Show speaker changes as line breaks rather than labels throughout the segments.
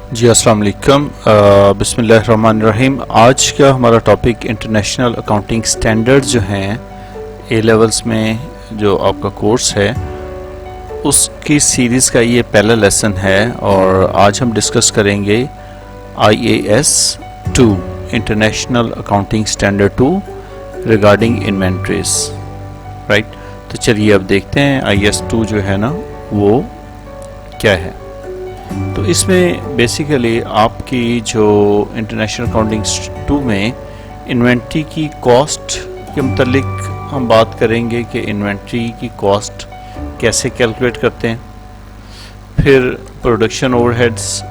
जी अस्सलाम वालेकुम। बिस्मिल्लाहिर्रहमानिर्रहीम। आज का हमारा टॉपिक इंटरनेशनल अकाउंटिंग स्टैंडर्ड्स जो हैं ए लेवल्स में जो आपका कोर्स है उसकी सीरीज़ का ये पहला लेसन है और आज हम डिस्कस करेंगे IAS 2 international accounting standard 2 regarding inventories. Right, तो चलिए अब देखते हैं IAS 2 जो है ना वो क्या है। तो इसमें बेसिकली आपकी जो इंटरनेशनल अकाउंटिंग 2 में इन्वेंट्री की कॉस्ट के मुतल्लिक हम बात करेंगे कि इन्वेंट्री की कॉस्ट कैसे कैलकुलेट करते हैं, फिर प्रोडक्शन ओवरहेड्स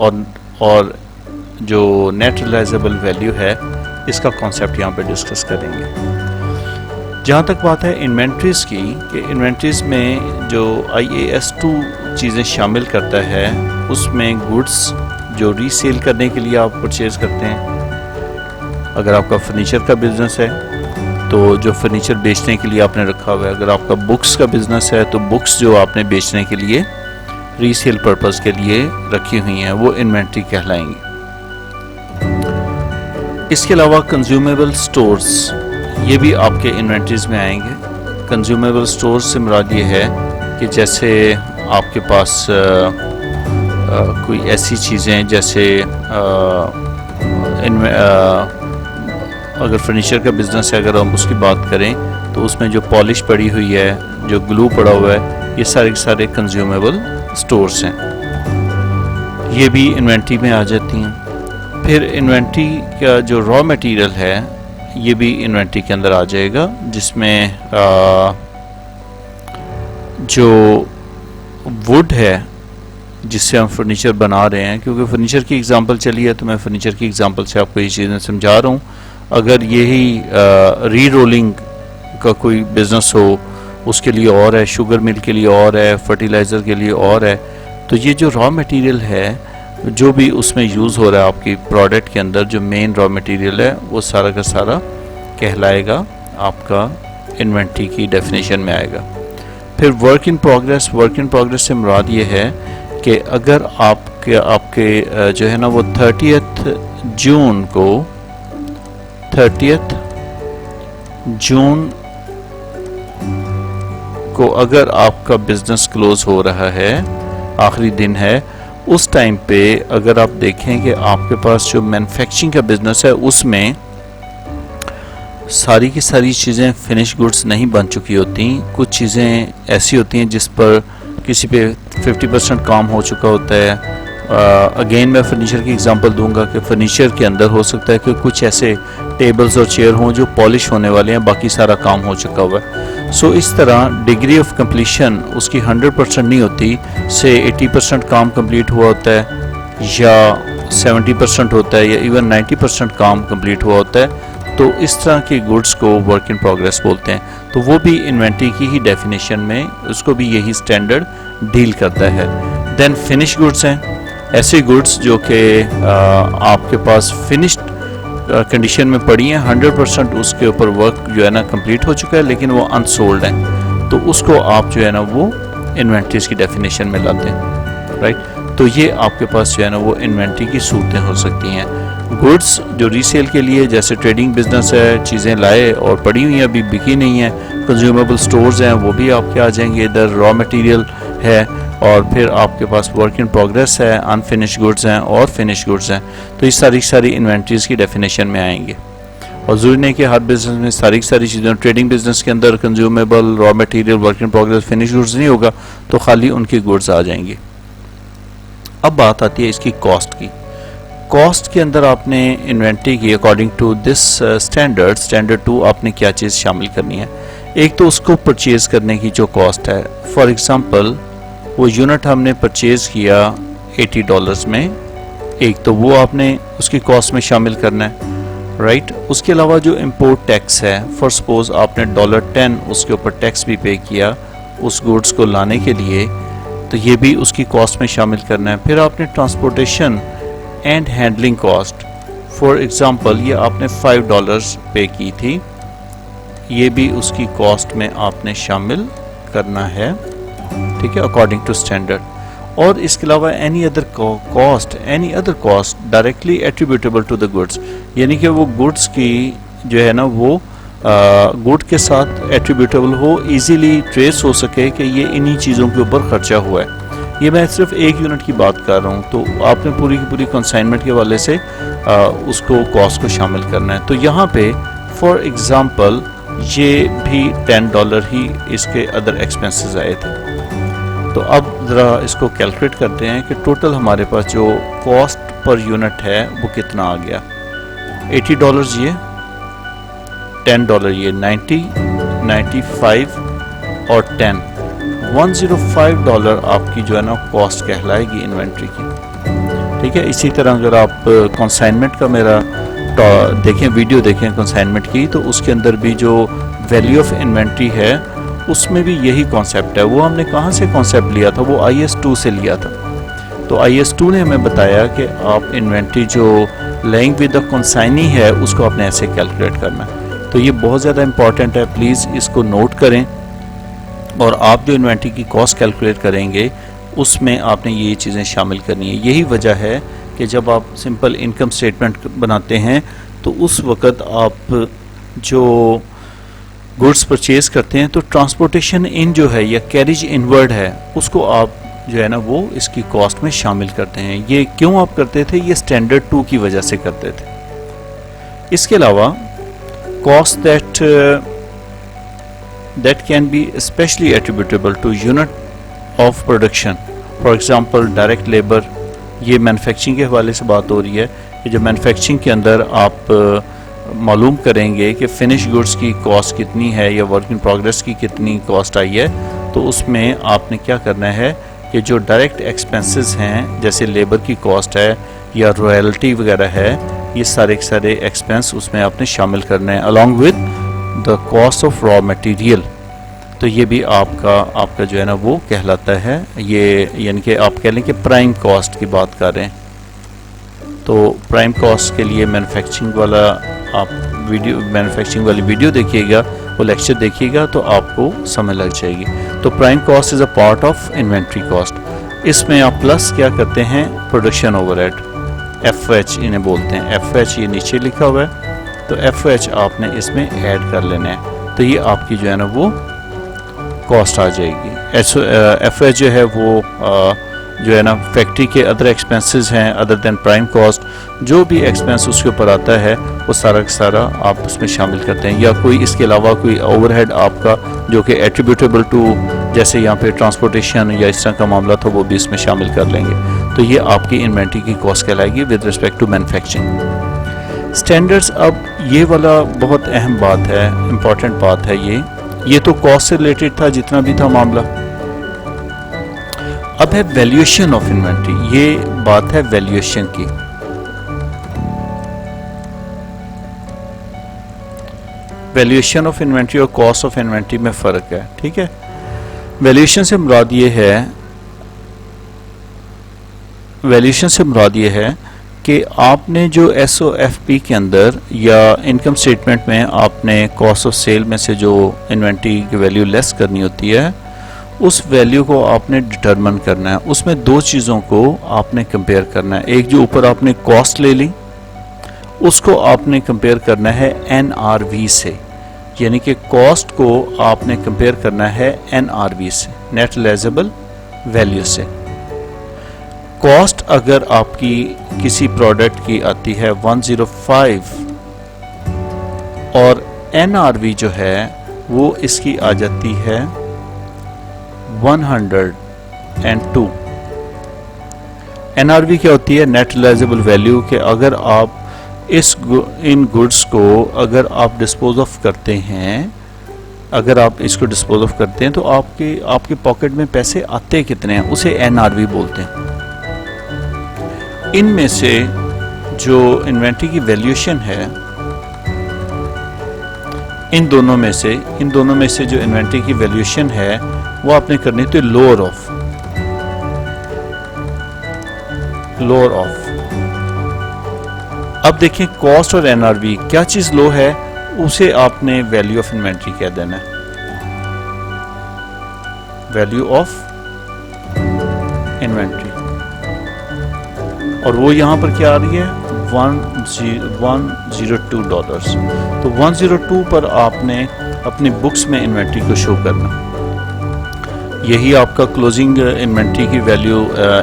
और जो नेट रियलाइजेबल वैल्यू है इसका कॉन्सेप्ट यहाँ पे डिस्कस करेंगे। जहाँ तक बात है इन्वेंट्रीज़ की कि इन्वेंट्रीज़ में जो IAS 2 चीज़ें शामिल करता है उसमें गुड्स जो रीसेल करने के लिए आप परचेज़ करते हैं। अगर आपका फर्नीचर का बिज़नेस है तो जो फर्नीचर बेचने के लिए आपने रखा हुआ है, अगर आपका बुक्स का बिज़नेस है तो बुक्स जो आपने बेचने के लिए रीसेल पर्पज़ के लिए रखी हुई हैं वो इन्वेंट्री कहलाएंगी। इसके अलावा कंज्यूमेबल स्टोर्स ये भी आपके इन्वेंट्रीज में आएंगे। कंज्यूमेबल स्टोर्स से मुराद ये है कि जैसे आपके पास कोई ऐसी चीज़ें जैसे अगर फर्नीचर का बिज़नेस है, अगर हम उसकी बात करें तो उसमें जो पॉलिश पड़ी हुई है, जो ग्लू पड़ा हुआ है, ये सारे के सारे कंज्यूमेबल स्टोर्स हैं, ये भी इन्वेंट्री में आ जाती हैं। फिर इन्वेंट्री का जो रॉ मटेरियल है ये भी इन्वेंट्री के अंदर आ जाएगा, जिसमें जो वुड है जिससे हम फर्नीचर बना रहे हैं, क्योंकि फर्नीचर की एग्जांपल चली है तो मैं फर्नीचर की एग्जांपल से आपको ये चीज़ें समझा रहा हूँ। अगर यही री रोलिंग का कोई बिज़नेस हो उसके लिए और है, शुगर मिल के लिए और है, फर्टिलाइज़र के लिए और है, तो ये जो रॉ मटेरियल है जो भी उसमें यूज़ हो रहा है आपकी प्रोडक्ट के अंदर, जो मेन रॉ मटेरियल है वो सारा का सारा कहलाएगा आपका इन्वेंट्री की डेफिनेशन में आएगा। फिर वर्क इन प्रोग्रेस से मुराद ये है कि अगर आपके जो है ना वो 30 जून को अगर आपका बिजनेस क्लोज हो रहा है, आखिरी दिन है, उस टाइम पे अगर आप देखें कि आपके पास जो मैन्युफैक्चरिंग का बिजनेस है उसमें सारी की सारी चीज़ें फिनिश गुड्स नहीं बन चुकी होती। कुछ चीज़ें ऐसी होती हैं जिस पर किसी पे 50% काम हो चुका होता है। अगेन मैं फर्नीचर की एग्जांपल दूंगा कि फर्नीचर के अंदर हो सकता है कि कुछ ऐसे टेबल्स और चेयर हों जो पॉलिश होने वाले हैं, बाकी सारा काम हो चुका हुआ है। सो इस तरह डिग्री ऑफ कंप्लीशन उसकी 100% नहीं होती, से 80% काम कंप्लीट हुआ होता है या 70% होता है या इवन 90% काम कंप्लीट हुआ होता है। तो इस तरह के गुड्स को वर्क इन प्रोग्रेस बोलते हैं। तो वो भी इन्वेंट्री की ही डेफिनेशन में उसको भी यही स्टैंडर्ड डील करता है। देन फिनिश गुड्स हैं, ऐसे गुड्स जो कि आपके पास फिनिश्ड कंडीशन में पड़ी हैं, 100% उसके ऊपर वर्क जो है ना कंप्लीट हो चुका है लेकिन वो अनसोल्ड है, तो उसको आप जो है ना वो इन्वेंट्रीज की डेफिनेशन में लाते हैं। राइट, तो ये आपके पास जो है ना वो इन्वेंट्री की सूरतें हो सकती हैं। गुड्स जो रीसेल के लिए, जैसे ट्रेडिंग बिजनेस है, चीज़ें लाए और पड़ी हुई हैं अभी बिकी नहीं है, कंज्यूमेबल स्टोर्स हैं वो भी आपके आ जाएंगे। इधर रॉ मटेरियल है और फिर आपके पास वर्क इन प्रोग्रेस है, अनफिनिश गुड्स हैं और फिनिश गुड्स हैं। तो इस सारी इन्वेंट्रीज की डेफिनेशन में आएंगे। और ज़रूरी नहीं कि हर बिजनेस में सारी चीज़ें, ट्रेडिंग बिजनेस के अंदर consumable, raw material, work in progress, finish goods नहीं होगा, तो खाली उनकी गुड्स आ जाएंगी। अब बात आती है इसकी कॉस्ट की। कॉस्ट के अंदर आपने इन्वेंट्री की अकॉर्डिंग टू दिस स्टैंडर्ड 2 आपने क्या चीज़ शामिल करनी है। एक तो उसको परचेज़ करने की जो कॉस्ट है, फॉर एग्जांपल वो यूनिट हमने परचेज़ किया $80 में, एक तो वो आपने उसकी कॉस्ट में शामिल करना है। राइट, उसके अलावा जो इंपोर्ट टैक्स है, फॉर सपोज आपने $10 उसके ऊपर टैक्स भी पे किया उस गुड्स को लाने के लिए, तो ये भी उसकी कॉस्ट में शामिल करना है। फिर आपने transportation and handling cost, for example ये आपने $5 पे की थी, ये भी उसकी कॉस्ट में आपने शामिल करना है। ठीक है, अकॉर्डिंग टू स्टैंडर्ड। और इसके अलावा any other cost directly attributable to the goods, यानी कि वो गुड्स की जो है ना वो गुड के साथ एट्रीब्यूटेबल हो, इजीली ट्रेस हो सके कि ये इन्हीं चीज़ों के ऊपर खर्चा हुआ है। ये मैं सिर्फ 1 यूनिट की बात कर रहा हूँ, तो आपने पूरी की पूरी कंसाइनमेंट के हवाले से उसको कॉस्ट को शामिल करना है। तो यहाँ पे फॉर एग्ज़ाम्पल ये भी $10 ही इसके अदर एक्सपेंसेस आए थे। तो अब ज़रा इसको कैलकुलेट करते हैं कि टोटल हमारे पास जो कॉस्ट पर यूनिट है वो कितना आ गया। $80 ये, $10 ये, 90, 95 और 10, $105 आपकी जो है ना कॉस्ट कहलाएगी इन्वेंट्री की। ठीक है, इसी तरह अगर आप कंसाइनमेंट का मेरा देखें, वीडियो देखें कंसाइनमेंट की, तो उसके अंदर भी जो वैल्यू ऑफ इन्वेंट्री है उसमें भी यही कॉन्सेप्ट है। वो हमने कहाँ से कॉन्सेप्ट लिया था, वो IS2 से लिया था। तो IS2 ने हमें बताया कि आप इन्वेंट्री जो लेइंग विद द कंसाइनी है उसको आपने ऐसे कैलकुलेट करना है। तो ये बहुत ज़्यादा इंपॉर्टेंट है, प्लीज़ इसको नोट करें। और आप जो इन्वेंट्री की कॉस्ट कैलकुलेट करेंगे उसमें आपने ये चीज़ें शामिल करनी है। यही वजह है कि जब आप सिंपल इनकम स्टेटमेंट बनाते हैं तो उस वक़्त आप जो गुड्स परचेज़ करते हैं तो ट्रांसपोर्टेशन इन जो है या कैरिज इनवर्ड है उसको आप जो है ना वो इसकी कॉस्ट में शामिल करते हैं। ये क्यों आप करते थे, ये स्टैंडर्ड 2 की वजह से करते थे। इसके अलावा cost that can be especially attributable to unit of production, for example direct labor। ये मैन्युफैक्चरिंग के हवाले से बात हो रही है कि जब मैन्युफैक्चरिंग के अंदर आप मालूम करेंगे कि फिनिश गुड्स की कॉस्ट कितनी है या वर्क इन प्रोग्रेस की कितनी कॉस्ट आई है, तो उसमें आपने क्या करना है कि जो डायरेक्ट एक्सपेंसेस हैं जैसे लेबर की कॉस्ट है या रॉयल्टी वगैरह है, ये सारे के सारे एक्सपेंस उसमें आपने शामिल करना है along with the cost of raw material. तो ये भी आपका जो है ना वो कहलाता है, ये यानी कि आप कह लें कि प्राइम कॉस्ट की बात कर रहे हैं। तो प्राइम कॉस्ट के लिए मैन्युफैक्चरिंग वाली वीडियो देखिएगा, वो लेक्चर देखिएगा तो आपको समझ लग जाएगी। तो prime cost is a part of inventory cost. इसमें आप प्लस क्या करते हैं, प्रोडक्शन ओवरहेड, FH इन्हें बोलते हैं। FH ये नीचे लिखा हुआ है, तो FH आपने इसमें ऐड कर लेना है, तो ये आपकी जो है ना वो कॉस्ट आ जाएगी। FH जो है वो जो है ना फैक्ट्री के अदर एक्सपेंसेस हैं अदर देन प्राइम कॉस्ट, जो भी एक्सपेंस उसके ऊपर आता है वो सारा का सारा आप उसमें शामिल करते हैं। या कोई इसके अलावा कोई ओवरहेड आपका जो कि एट्रीब्यूटेबल टू, जैसे यहाँ पे ट्रांसपोर्टेशन या इस तरह का मामला था, वो भी इसमें शामिल कर लेंगे। तो ये आपकी इन्वेंट्री की कॉस्ट कहलाएगी with respect to manufacturing. Standards, अब ये वाला बहुत अहम बात है, इम्पॉर्टेंट बात है ये तो कॉस्ट से रिलेटेड था जितना भी था मामला। अब है वैल्यूएशन ऑफ इन्वेंट्री, ये बात है वैल्यूएशन की। वैल्यूएशन ऑफ इन्वेंट्री और कॉस्ट ऑफ इन्वेंट्री में फ़र्क है, ठीक है। वैल्यूएशन से मुराद ये है कि आपने जो SOFP के अंदर या इनकम स्टेटमेंट में आपने कॉस्ट ऑफ सेल में से जो इन्वेंट्री की वैल्यू लेस करनी होती है, उस वैल्यू को आपने डिटरमिन करना है। उसमें 2 चीज़ों को आपने कंपेयर करना है। एक जो ऊपर आपने कॉस्ट ले ली, उसको आपने कंपेयर करना है NRV से, यानी कि कॉस्ट को आपने कंपेयर करना है NRV से, नेट रियलाइजेबल वैल्यू से। कॉस्ट अगर आपकी किसी प्रोडक्ट की आती है 105 और NRV जो है वो इसकी आ जाती है 102। NRV क्या होती है, नेट रियलाइजेबल वैल्यू, कि अगर आप इन गुड्स को अगर आप डिस्पोज ऑफ करते हैं, अगर आप इसको डिस्पोज ऑफ करते हैं तो आपके पॉकेट में पैसे आते कितने हैं, उसे NRV बोलते हैं। इनमें से जो इन्वेंट्री की वैल्यूएशन है, इन दोनों में से जो इन्वेंट्री की वैल्यूएशन है वो आपने करनी थी लोअर ऑफ। अब देखिए कॉस्ट और NRV क्या चीज लो है, उसे आपने वैल्यू ऑफ इन्वेंट्री कह देना है। वैल्यू ऑफ इन्वेंट्री, और वो यहाँ पर क्या आ रही है $102। तो 102 पर आपने अपनी बुक्स में इन्वेंट्री को शो करना। यही आपका क्लोजिंग इन्वेंट्री की वैल्यू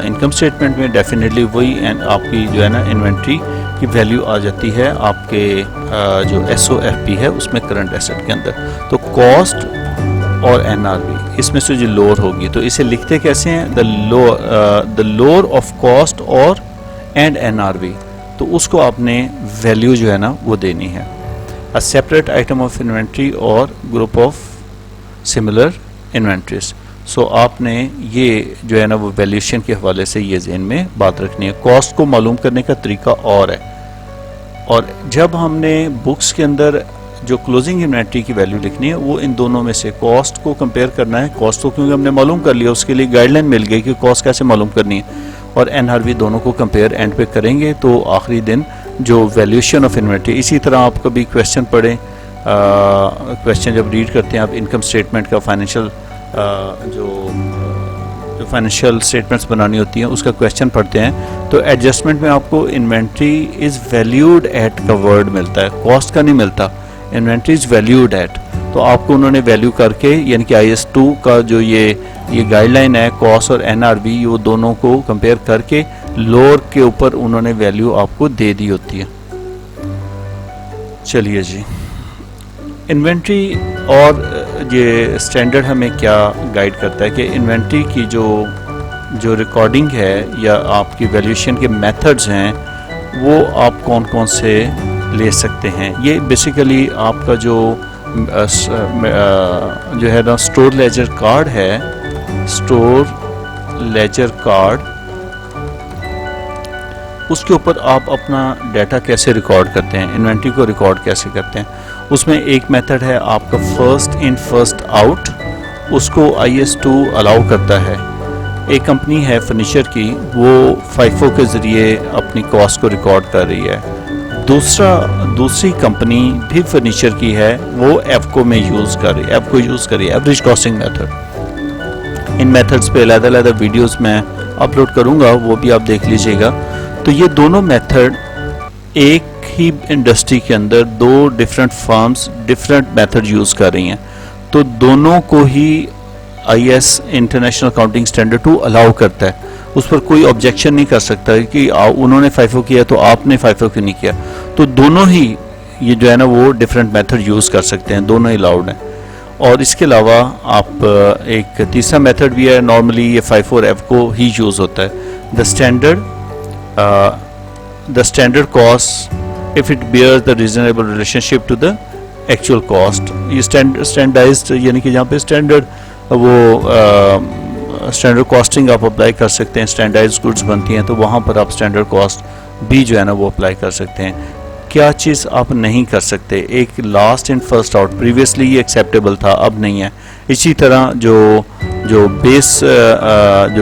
इनकम स्टेटमेंट में डेफिनेटली वही आपकी जो है ना इन्वेंट्री की वैल्यू आ जाती है आपके जो SOFP है उसमें करंट एसेट के अंदर। तो कॉस्ट और NRV इसमें से जो लोअर होगी, तो इसे लिखते कैसे हैं, द लोअर ऑफ कॉस्ट और एंड NRV, तो उसको आपने वैल्यू जो है ना वो देनी है। A separate item of inventory और ग्रुप ऑफ सिमिलर इन्वेंट्रीज। सो आपने ये जो है ना वो वैल्यूएशन के हवाले से ये ज़हन में बात रखनी है। कॉस्ट को मालूम करने का तरीका और है, और जब हमने बुक्स के अंदर जो क्लोजिंग इन्वेंट्री की वैल्यू लिखनी है वो इन दोनों में से कॉस्ट को कंपेयर करना है। कॉस्ट को क्योंकि हमने मालूम कर लिया, उसके लिए गाइडलाइन मिल गई कि कॉस्ट कैसे मालूम करनी है, और NRV दोनों को कंपेयर एंड पे करेंगे तो आखिरी दिन जो वैल्यूएशन ऑफ इन्वेंट्री। इसी तरह आप कभी क्वेश्चन पढ़ें, क्वेश्चन जब रीड करते हैं आप इनकम स्टेटमेंट का फाइनेंशियल जो फाइनेंशियल स्टेटमेंट्स बनानी होती हैं उसका क्वेश्चन पढ़ते हैं, तो एडजस्टमेंट में आपको इन्वेंट्री इज़ वैल्यूड एट का वर्ड मिलता है, कॉस्ट का नहीं मिलता। इन्वेंट्री इज़ वैल्यूड एट, तो आपको उन्होंने वैल्यू करके यानी कि IS2 का जो ये गाइडलाइन है कॉस्ट और NRV, वो दोनों को कंपेयर करके लोअर के ऊपर उन्होंने वैल्यू आपको दे दी होती है। चलिए जी, इन्वेंट्री और ये स्टैंडर्ड हमें क्या गाइड करता है कि इन्वेंट्री की जो रिकॉर्डिंग है या आपकी वैल्यूएशन के मेथड्स हैं वो आप कौन कौन से ले सकते हैं। ये बेसिकली आपका जो है ना स्टोर लेजर कार्ड है, स्टोर लेजर कार्ड, उसके ऊपर आप अपना डाटा कैसे रिकॉर्ड करते हैं, इन्वेंट्री को रिकॉर्ड कैसे करते हैं। उसमें एक मेथड है आपका फर्स्ट इन फर्स्ट आउट, उसको IS2 अलाउ करता है। एक कंपनी है फर्नीचर की, वो FIFO के ज़रिए अपनी कॉस्ट को रिकॉर्ड कर रही है। दूसरी कंपनी भी फर्नीचर की है, वो एफको में यूज़ कर रही है, एवरेज कॉस्टिंग मेथड। इन मेथड्स पे अलग-अलग वीडियोस मैं अपलोड करूँगा, वो भी आप देख लीजिएगा। तो ये दोनों मेथड एक ही इंडस्ट्री के अंदर दो different firms different method use कर रही हैं, तो दोनों को ही IS international accounting standard 2 allow करता है। उस पर कोई ऑब्जेक्शन नहीं कर सकता कि उन्होंने FIFO किया तो आपने FIFO क्यों नहीं किया। तो दोनों ही ये जो है ना वो डिफरेंट मेथड यूज़ कर सकते हैं, दोनों ही अलाउड हैं। और इसके अलावा आप एक तीसरा मेथड भी है, नॉर्मली ये FIFO और एफको ही यूज़ होता है, the standard cost if it bears the reasonable relationship to the actual cost. ये स्टैंडर्डाइज्ड यानी कि जहाँ पे स्टैंडर्ड स्टैंडर्ड कॉस्टिंग आप अप्लाई कर सकते हैं, स्टैंडर्डाइज्ड गुड्स बनती हैं तो वहाँ पर आप स्टैंडर्ड कॉस्ट भी जो है ना वो अप्लाई कर सकते हैं। क्या चीज़ आप नहीं कर सकते, एक last in first out, previously ये एक्सेप्टेबल था अब नहीं है। इसी तरह जो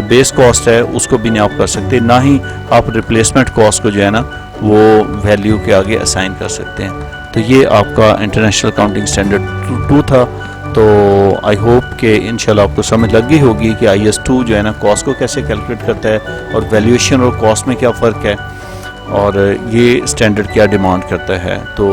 बेस कॉस्ट है उसको भी नहीं आप कर सकते, ना ही आप रिप्लेसमेंट कॉस्ट को जो है ना वो वैल्यू के आगे असाइन कर सकते हैं। तो ये आपका इंटरनेशनल अकाउंटिंग स्टैंडर्ड 2 था। तो आई होप कि इंशाल्लाह आपको समझ लग गई होगी कि IS2 जो है ना कॉस्ट को कैसे कैलकुलेट करता है और वैल्यूएशन और कॉस्ट में क्या फ़र्क है और ये स्टैंडर्ड क्या डिमांड करता है। तो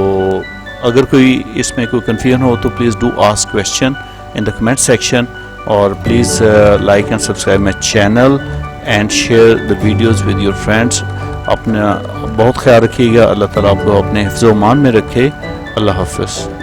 अगर कोई इसमें कोई कन्फ्यूजन हो तो please do ask question in the comment section, और please like and subscribe my channel and share the videos with your friends. अपना बहुत ख्याल रखिएगा, अल्लाह ताला आपको अपने हिफ्ज़-ओ-मान में रखे। अल्लाह हाफ़िज़।